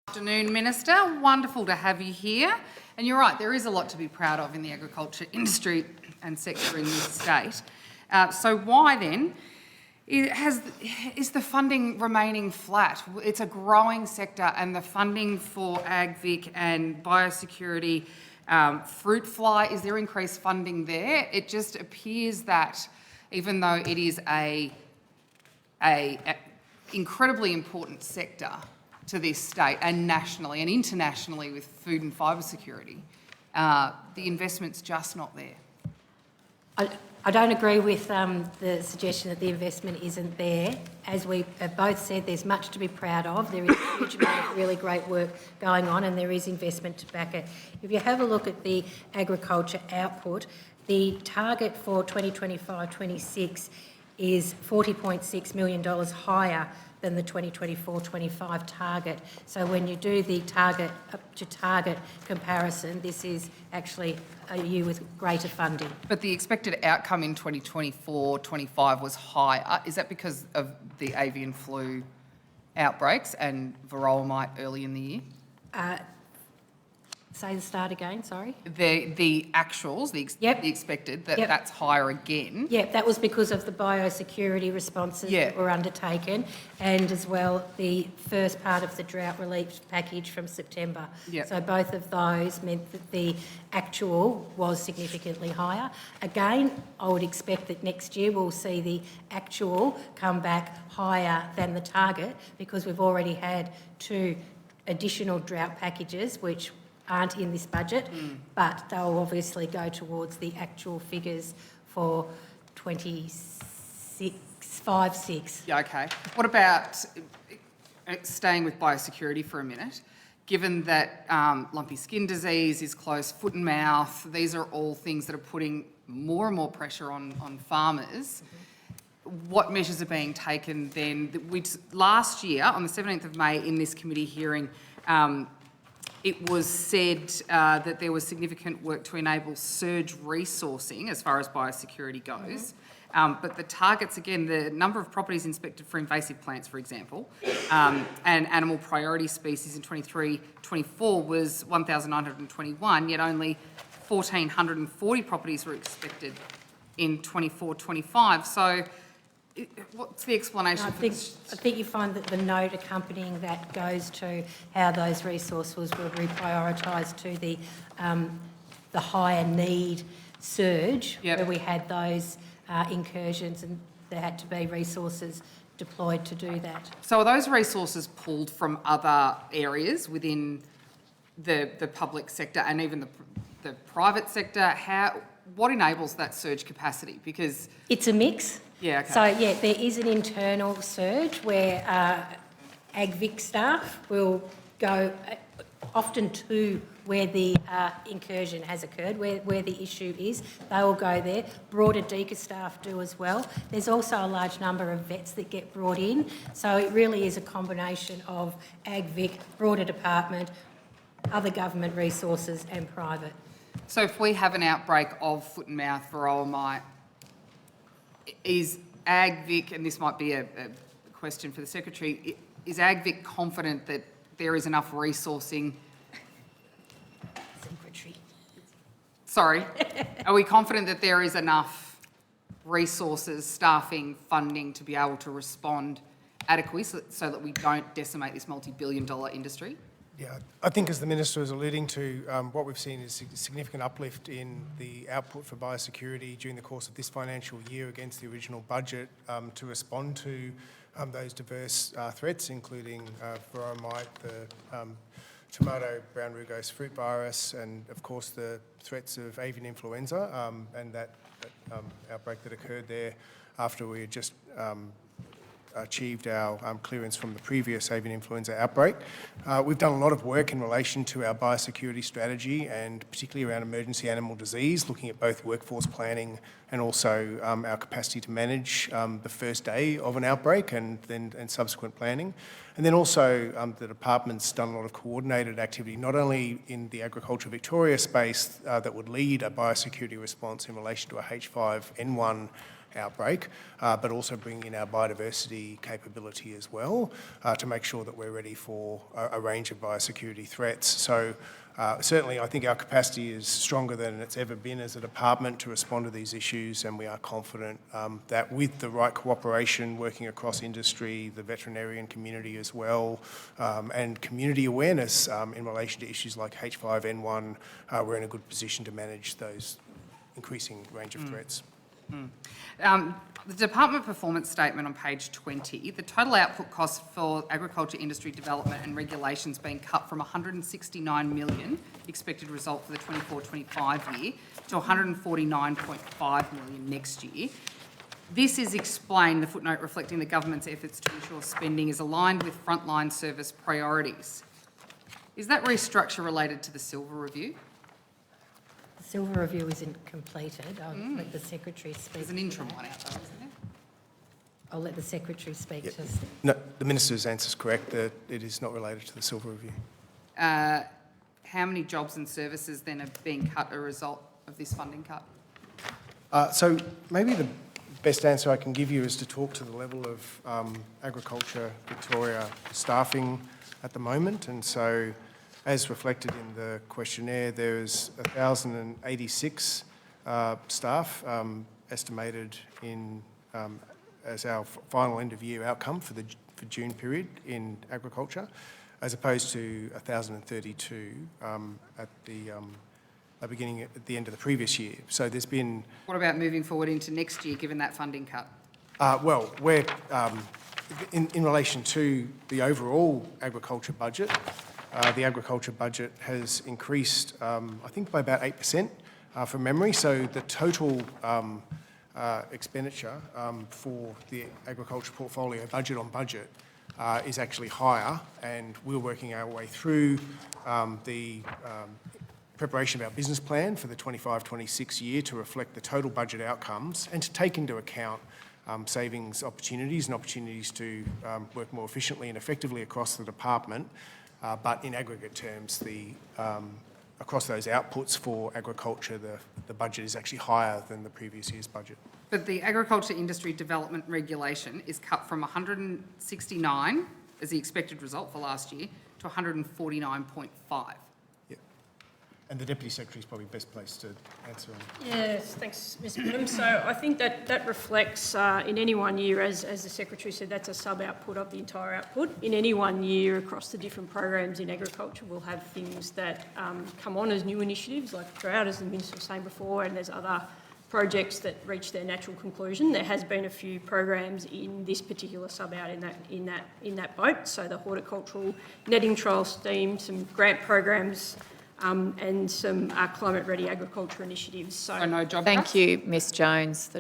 Afternoon, Minister. Wonderful to have you here. And you're right, there is a lot to be proud of in the agriculture industry and sector in this state. So why then is the funding remaining flat? It's a growing sector, and the funding for AgVic and biosecurity, fruit fly, is there increased funding there? It just appears that even though it is a incredibly important sector to this state and nationally and internationally with food and fibre security, the investment's just not there. I don't agree with the suggestion that the investment isn't there. As we have both said, there's much to be proud of. There is a huge amount of really great work going on, and there is investment to back it. If you have a look at the agriculture output, the target for 2025-26 is $40.6 million higher than the 2024-25 target. So when you do the target up to target comparison, this is actually a year with greater funding. But the expected outcome in 2024-25 was higher. Is that because of the avian flu outbreaks and varroa mite early in the year? Say the start again, sorry. The actuals, the expected, that's higher again. Yep, that was because of the biosecurity responses that were undertaken, and as well the first part of the drought relief package from September. So both of those meant that the actual was significantly higher. Again, I would expect that next year we'll see the actual come back higher than the target, because we've already had 2 additional drought packages which aren't in this budget, but they'll obviously go towards the actual figures for 26. Yeah, okay. What about staying with biosecurity for a minute? Given that lumpy skin disease is close, foot and mouth, these are all things that are putting more and more pressure on farmers. What measures are being taken then? Last year, on the 17th of May, in this committee hearing, it was said that there was significant work to enable surge resourcing as far as biosecurity goes. But the targets, again, the number of properties inspected for invasive plants, for example, and animal priority species in 23-24 was 1,921, yet only 1,440 properties were inspected in 24-25. So what's the explanation for this? I think you find that the note accompanying that goes to how those resources were reprioritised to the higher need surge, where we had those incursions, and there had to be resources deployed to do that. So are those resources pulled from other areas within the public sector and even the private sector? What enables that surge capacity? Because it's a mix. Yeah, okay. So, there is an internal surge where AgVic staff will go often to where the incursion has occurred, where the issue is. They will go there. Broader DECA staff do as well. There's also a large number of vets that get brought in. So it really is a combination of AgVic, broader department, other government resources and private. So if we have an outbreak of foot and mouth varroa mite, is AgVic, and this might be a question for the Secretary, is AgVic confident that there is enough resourcing? Secretary. Sorry. Are we confident that there is enough resources, staffing, funding to be able to respond adequately so that we don't decimate this multi-billion-dollar industry? Yeah, I think as the Minister was alluding to, what we've seen is a significant uplift in the output for biosecurity during the course of this financial year against the original budget to respond to those diverse threats, including varroa mite, the tomato brown rugose fruit virus, and of course the threats of avian influenza and that outbreak that occurred there after we had just achieved our clearance from the previous avian influenza outbreak. We've done a lot of work in relation to our biosecurity strategy, and particularly around emergency animal disease, looking at both workforce planning and also our capacity to manage the first day of an outbreak and subsequent planning. And then also the department's done a lot of coordinated activity, not only in the Agriculture Victoria space that would lead a biosecurity response in relation to a H5N1 outbreak, but also bringing in our biodiversity capability as well to make sure that we're ready for a range of biosecurity threats. So certainly I think our capacity is stronger than it's ever been as a department to respond to these issues, and we are confident that with the right cooperation, working across industry, the veterinarian community as well, and community awareness in relation to issues like H5N1, we're in a good position to manage those increasing range of threats. The department performance statement on page 20, the total output cost for agriculture industry development and regulations being cut from 169 million expected result for the 24-25 year to 149.5 million next year. This is explained, the footnote reflecting the government's efforts to ensure spending is aligned with frontline service priorities. Is that restructure related to the Silver Review? The Silver Review isn't completed. I'll let the Secretary speak. There's an to interim that. one out there, isn't there? I'll let the Secretary speak to No, the Minister's answer is correct, that it is not related to the Silver Review. How many jobs and services then are being cut as a result of this funding cut? So maybe the best answer I can give you is to talk to the level of Agriculture Victoria staffing at the moment. And so, as reflected in the questionnaire, there's 1,086 staff estimated in as our final end-of-year outcome for June period in agriculture, as opposed to 1,032 at the end of the previous year. So there's been... What about moving forward into next year, given that funding cut? Well, we're in relation to the overall agriculture budget, the agriculture budget has increased, I think, by about 8% from memory. So the total expenditure for the agriculture portfolio, budget on budget, is actually higher, and we're working our way through the preparation of our business plan for the 25-26 year to reflect the total budget outcomes and to take into account savings opportunities and opportunities to work more efficiently and effectively across the department. But in aggregate terms, across those outputs for agriculture, the budget is actually higher than the previous year's budget. But the agriculture industry development regulation is cut from 169 as the expected result for last year to 149.5. Yeah. And the Deputy Secretary is probably best placed to answer on. Yes, thanks, Mr. Burnham. So I think that reflects in any one year, as the Secretary said, that's a sub-output of the entire output. In any one year across the different programs in agriculture, we'll have things that come on as new initiatives, like drought, as the Minister was saying before, and there's other projects that reach their natural conclusion. There has been a few programs in this particular sub-out in that boat. So the horticultural netting trial scheme, some grant programs, and some climate-ready agriculture initiatives. So no job Thank cuts? you, Ms Jones. The